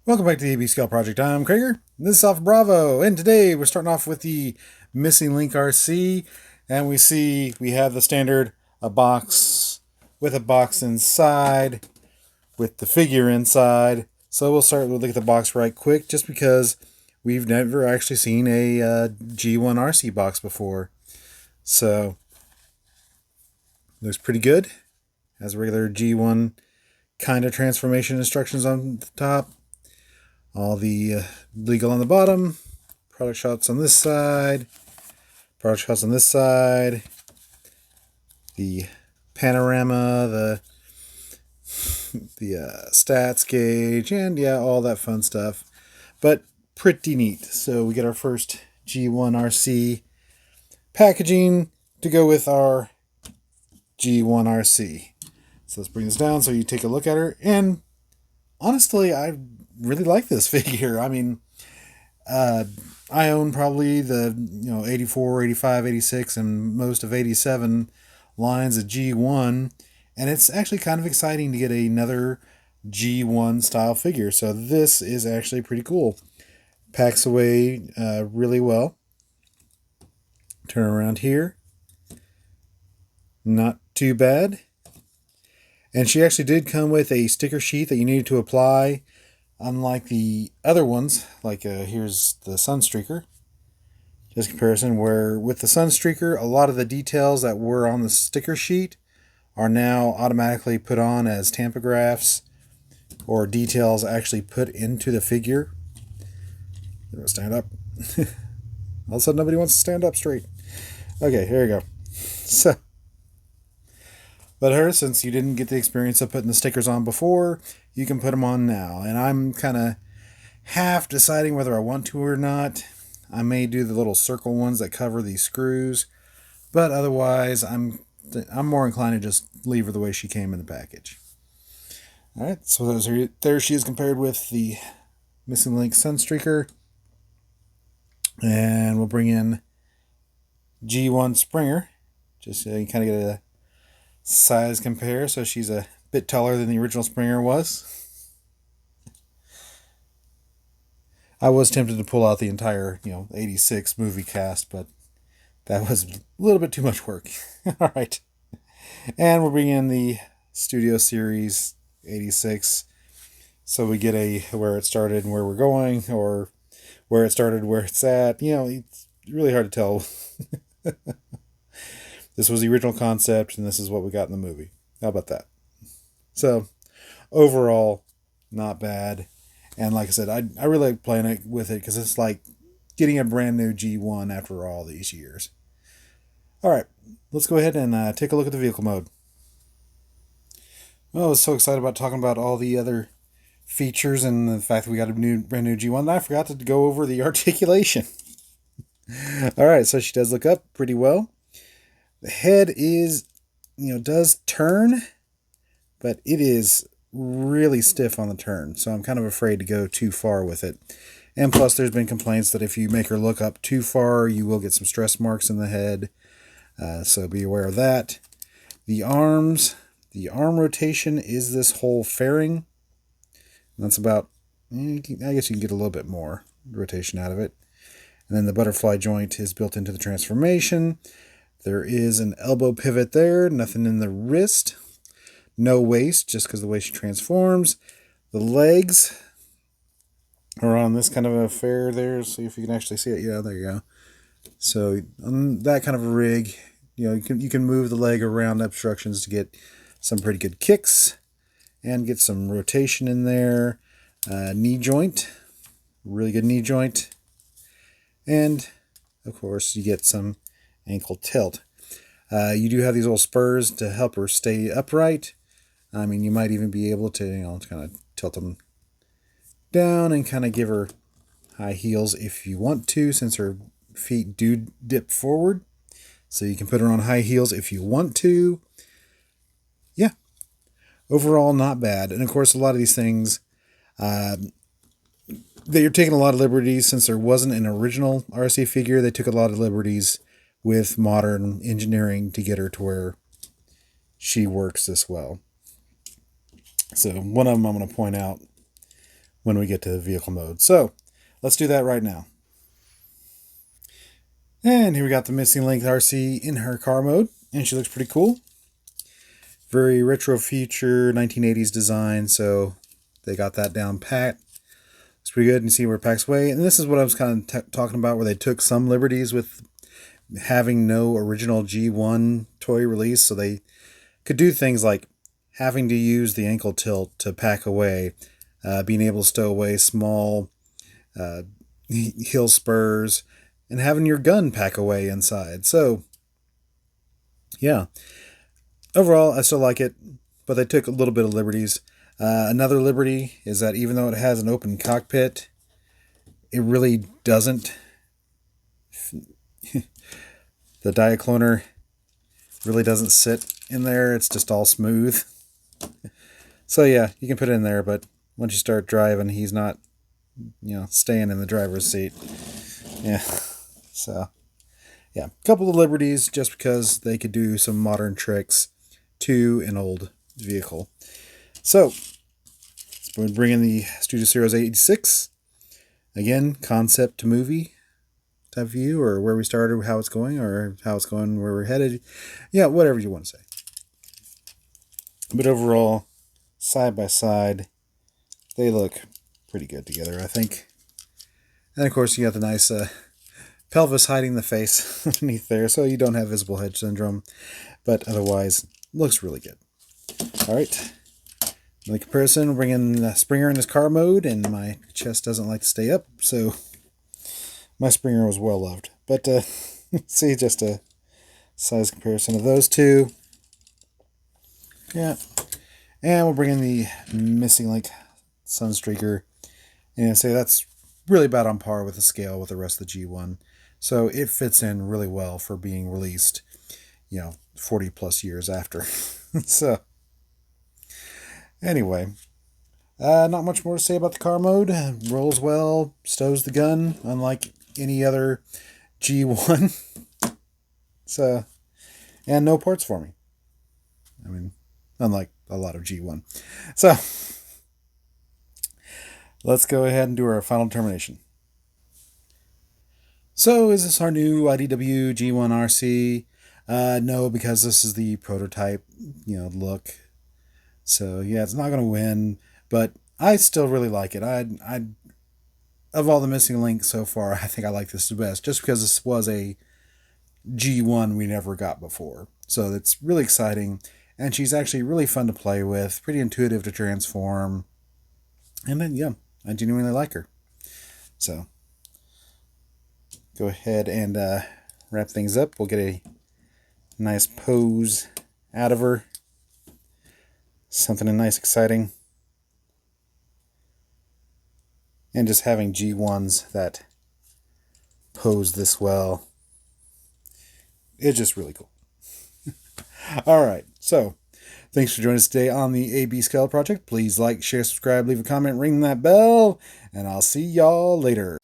Welcome back to the AB Scale Project. I'm Krager. This is Alpha Bravo, and today we're starting off with the Missing Link Arcee, and we have the standard a box with a box inside with the figure inside. So we'll look at the box right quick, just because we've never actually seen a G1 Arcee box before. So looks pretty good. Has regular G1 kind of transformation instructions on the top. All the legal on the bottom, product shots on this side, product shots on this side, the panorama, the stats gauge, and yeah, all that fun stuff. But pretty neat. So we get our first G1 Arcee packaging to go with our G1 Arcee. So let's bring this down so you take a look at her. And honestly, I really like this figure. I mean, I own probably the 84, 85, 86, and most of 87 lines of G1, and it's actually kind of exciting to get another G1 style figure. So this is actually pretty cool. Packs away really well. Turn around here. Not too bad. And she actually did come with a sticker sheet that you needed to apply. Unlike the other ones, like here's the Sunstreaker. Just comparison, where with the Sunstreaker, a lot of the details that were on the sticker sheet are now automatically put on as tampagraphs or details actually put into the figure. Stand up. All of a sudden, nobody wants to stand up straight. Okay, here we go. So, but her, since you didn't get the experience of putting the stickers on before, you can put them on now. And I'm kind of half deciding whether I want to or not. I may do the little circle ones that cover these screws, but otherwise I'm more inclined to just leave her the way she came in the package. All right, so there she is compared with the Missing Link Sunstreaker. And we'll bring in G1 Springer, just so you kind of get a size compare. So she's a bit taller than the original Springer was. I was tempted to pull out the entire 86 movie cast, but that was a little bit too much work. All right, and we'll bring in the Studio Series 86, so we get a where it started and where we're going, or where it started, where it's at. It's really hard to tell. This was the original concept, and this is what we got in the movie. How about that? So, overall, not bad. And like I said, I really like playing it with it because it's like getting a brand new G1 after all these years. All right, let's go ahead and take a look at the vehicle mode. Well, I was so excited about talking about all the other features and the fact that we got a brand new G1 that I forgot to go over the articulation. All right, so she does look up pretty well. The head is, does turn, but it is really stiff on the turn, so I'm kind of afraid to go too far with it. And plus, there's been complaints that if you make her look up too far, you will get some stress marks in the head, so be aware of that. The arm rotation is this whole fairing. That's about, I guess you can get a little bit more rotation out of it. And then the butterfly joint is built into the transformation. There is an elbow pivot there, nothing in the wrist. No waist, just because the way she transforms. The legs are on this kind of a fair there. See if you can actually see it. Yeah, there you go. So on that kind of a rig, you can move the leg around obstructions to get some pretty good kicks and get some rotation in there. Knee joint, really good knee joint. And of course, you get some ankle tilt. You do have these little spurs to help her stay upright. I mean, you might even be able to, kind of tilt them down and kind of give her high heels if you want to, since her feet do dip forward. So you can put her on high heels if you want to. Yeah. Overall, not bad. And of course, a lot of these things, they're taking a lot of liberties. Since there wasn't an original Arcee figure, they took a lot of liberties with modern engineering to get her to where she works this well. So one of them I'm going to point out when we get to the vehicle mode. So let's do that right now. And here we got the Missing Link Arcee in her car mode, and she looks pretty cool. Very retro future 1980s design, so they got that down pat. It's pretty good. You see where it packs away. And this is what I was kind of talking about, where they took some liberties with having no original G1 toy release, so they could do things like having to use the ankle tilt to pack away, being able to stow away small heel spurs, and having your gun pack away inside. So, yeah. Overall, I still like it, but they took a little bit of liberties. Another liberty is that even though it has an open cockpit, it really doesn't. The diacloner really doesn't sit in there. It's just all smooth. So yeah, you can put it in there, but once you start driving, he's not, staying in the driver's seat. Yeah. So, yeah, a couple of liberties just because they could do some modern tricks to an old vehicle. So, we're bringing the Studio Series 86. Again, concept to movie type view, or where we started, how it's going, or how it's going, where we're headed. Yeah, whatever you want to say. But overall, side by side, they look pretty good together, I think. And of course, you got the nice pelvis hiding the face underneath there, so you don't have visible head syndrome. But otherwise, looks really good. All right. In the comparison, we're bringing Springer in his car mode, and my chest doesn't like to stay up, so my Springer was well loved. But see, just a size comparison of those two. Yeah. And we'll bring in the Missing Link Sunstreaker, and say that's really about on par with the scale with the rest of the G1. So it fits in really well for being released, 40 plus years after. So anyway, not much more to say about the car mode. Rolls well, stows the gun, unlike any other G1. So, and no parts for me. I mean, unlike a lot of G1. So, let's go ahead and do our final determination. So, is this our new IDW G1 RC? No, because this is the prototype, look. So, yeah, it's not going to win, but I still really like it. Of all the Missing Links so far, I think I like this the best, just because this was a G1 we never got before. So, it's really exciting, and she's actually really fun to play with, pretty intuitive to transform, and then, yeah, I genuinely like her. So, go ahead and wrap things up. We'll get a nice pose out of her. Something nice, exciting. And just having G1s that pose this well, it's just really cool. All right, so thanks for joining us today on the AB Scale Project. Please like, share, subscribe, leave a comment, ring that bell, and I'll see y'all later.